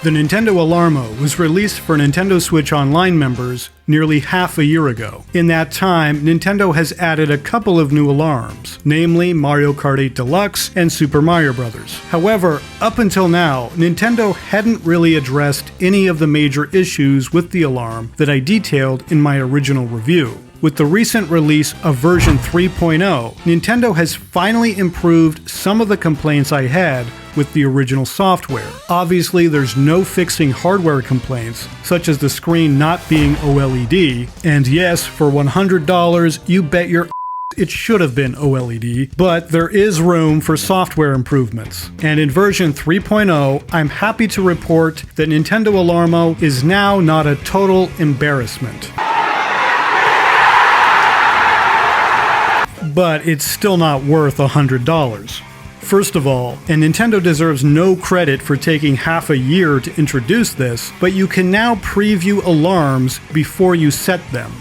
The Nintendo Alarmo was released for Nintendo Switch Online members nearly half a year ago. In that time, Nintendo has added a couple of new alarms, namely Mario Kart 8 Deluxe and Super Mario Bros. However, up until now, Nintendo hadn't really addressed any of the major issues with the alarm that I detailed in my original review. With the recent release of version 3.0, Nintendo has finally improved some of the complaints I had with the original software. Obviously, there's no fixing hardware complaints, such as the screen not being OLED, and yes, for $100, you bet your it should have been OLED, but there is room for software improvements. And in version 3.0, I'm happy to report that Nintendo Alarmo is now not a total embarrassment. But it's still not worth $100. First of all, and Nintendo deserves no credit for taking half a year to introduce this, but you can now preview alarms before you set them.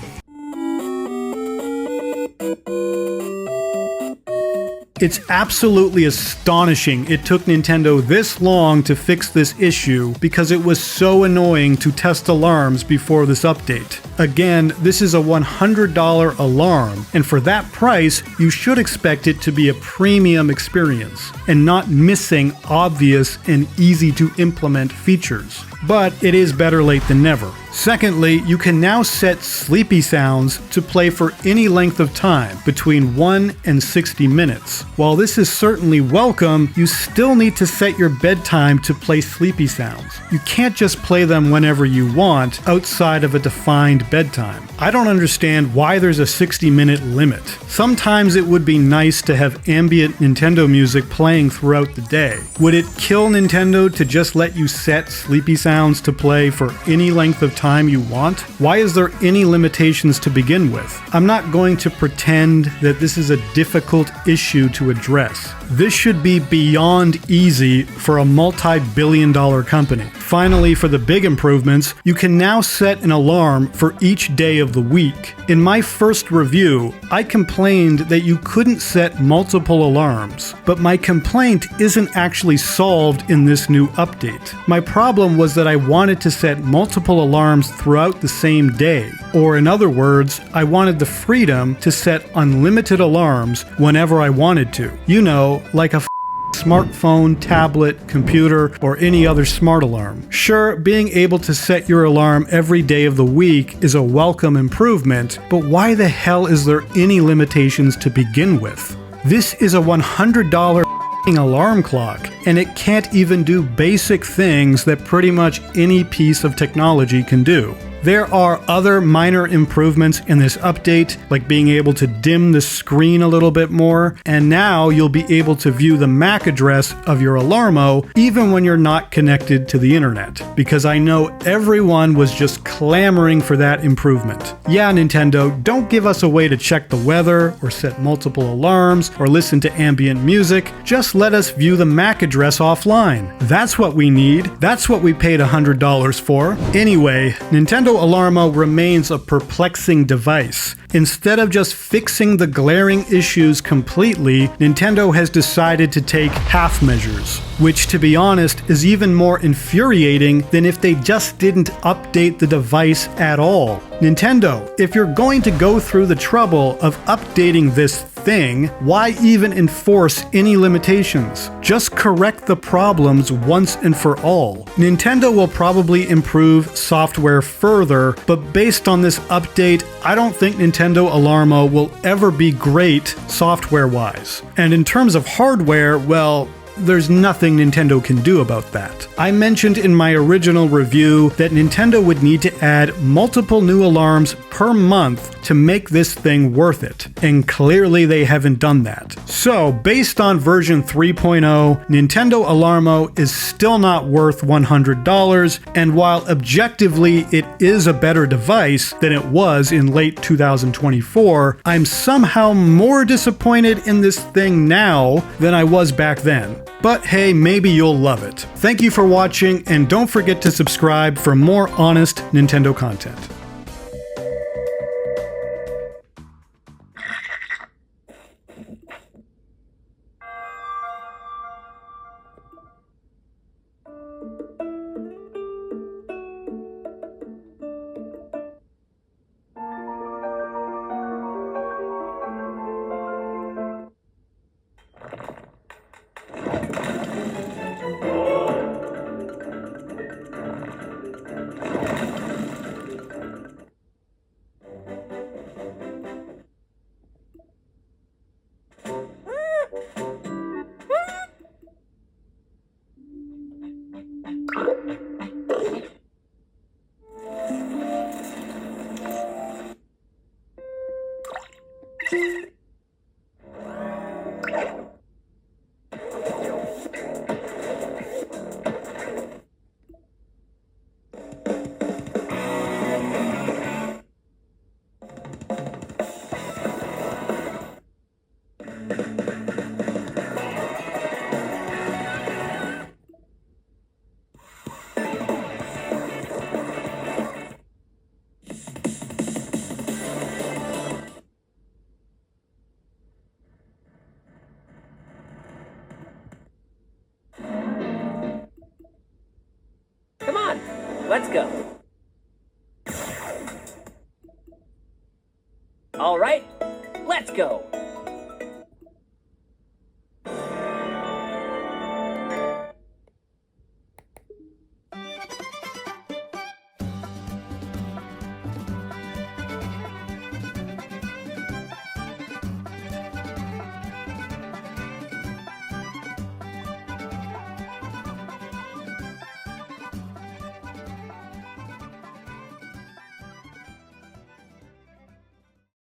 It's absolutely astonishing it took Nintendo this long to fix this issue because it was so annoying to test alarms before this update. Again, this is a $100 alarm, and for that price, you should expect it to be a premium experience, and not missing obvious and easy to implement features. But it is better late than never. Secondly, you can now set sleepy sounds to play for any length of time, between 1 and 60 minutes. While this is certainly welcome, you still need to set your bedtime to play sleepy sounds. You can't just play them whenever you want, outside of a defined bedtime. I don't understand why there's a 60-minute limit. Sometimes it would be nice to have ambient Nintendo music playing throughout the day. Would it kill Nintendo to just let you set sleepy sounds to play for any length of time you want? Why is there any limitations to begin with? I'm not going to pretend that this is a difficult issue to address. This should be beyond easy for a multi-billion-dollar company. Finally, for the big improvements, you can now set an alarm for each day of the week. In my first review, I complained that you couldn't set multiple alarms, but my complaint isn't actually solved in this new update. My problem was that I wanted to set multiple alarms throughout the same day. Or in other words, I wanted the freedom to set unlimited alarms whenever I wanted to. You know, like a smartphone, tablet, computer, or any other smart alarm. Sure, being able to set your alarm every day of the week is a welcome improvement, but why the hell is there any limitations to begin with? This is a $100 alarm clock, and it can't even do basic things that pretty much any piece of technology can do. There are other minor improvements in this update, like being able to dim the screen a little bit more, and now you'll be able to view the MAC address of your Alarmo even when you're not connected to the internet, because I know everyone was just clamoring for that improvement. Yeah, Nintendo, don't give us a way to check the weather, or set multiple alarms, or listen to ambient music. Just let us view the MAC address offline. That's what we need. That's what we paid $100 for. Anyway, Nintendo Alarmo remains a perplexing device. Instead of just fixing the glaring issues completely, Nintendo has decided to take half measures, which, to be honest, is even more infuriating than if they just didn't update the device at all. Nintendo, if you're going to go through the trouble of updating this thing, why even enforce any limitations? Just correct the problems once and for all. Nintendo will probably improve software further, but based on this update, I don't think Nintendo Alarmo will ever be great software-wise. And in terms of hardware, well, there's nothing Nintendo can do about that. I mentioned in my original review that Nintendo would need to add multiple new alarms per month to make this thing worth it, and clearly they haven't done that. So, based on version 3.0, Nintendo Alarmo is still not worth $100, and while objectively it is a better device than it was in late 2024, I'm somehow more disappointed in this thing now than I was back then. But hey, maybe you'll love it. Thank you for watching, and don't forget to subscribe for more honest Nintendo content. let's go. All right, let's go.